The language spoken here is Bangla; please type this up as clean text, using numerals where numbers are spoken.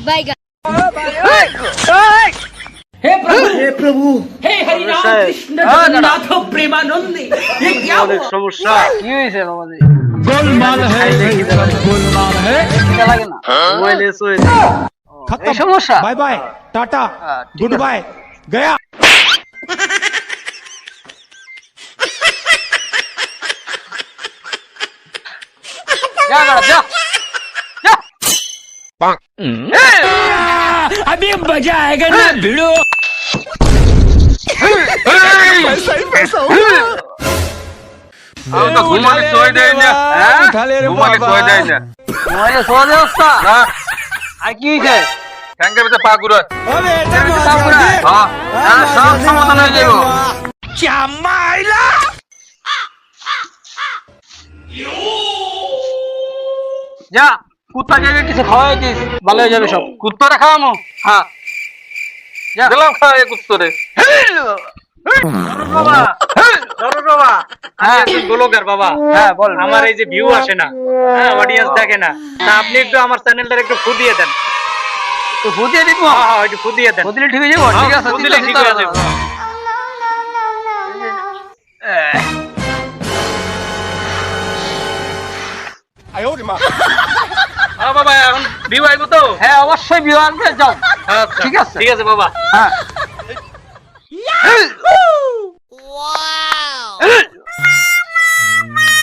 বাইগান। हे प्रभु हे हरि राम कृष्ण जगन्नाथ प्रेमानंदी ये क्या অনেক हुआ? সমস্যা। কি হয়েছে বাবাজি? गोलमाल है गोलमाल है টিকা লাগে না? মোবাইল এসো এই खत्म সমস্যা? बाय बाय टाटा ठीक गुड है। बाय गया যা বেটা যা যা। अभी मजा आएगा ना भिड़ो। আমি তো ঘুমালে সই দেই না। হ্যাঁ ঘুমালে সই দেই না। মোবাইলে সহজ অবস্থা না আর কি হয়েছে? ট্যাঙ্কের ভিতরে পা ঘুরে। তারপরে হ্যাঁ হ্যাঁ, সব সমাধান হয়ে যাবো। क्या माइला যা কুত্তাকে আগে কিছু খাওয়াই দিস ভালো হয়ে যাবে সব। কুত্তরে খাওয়ামো। হ্যাঁ যা। গেলাম খাওয়াই কুত্তরে। বাবা ধরো বাবা, আমি হ্যাঁ। একজন ব্লগার বাবা। হ্যাঁ বল। আমার এই যে ভিউ আসে না, হ্যাঁ অডিয়েন্স দেখে না, তা আপনি একটু আমার চ্যানেলটার একটু ফু দিয়ে দেন। তো বুঝিয়ে দিব। হ্যাঁ হ্যাঁ একটু ফু দিয়ে দেন। বদলে ঠিক হয়ে যাবো। ঠিক আছে ফু দিলে ঠিক হয়ে যাবে। হ্যাঁ বাবা, এখন ভিউ আইবো তো? হ্যাঁ অবশ্যই বিয়ে আসবে যাও। আচ্ছা, ঠিক আছে। ঠিক আছে বাবা। হ্যাঁ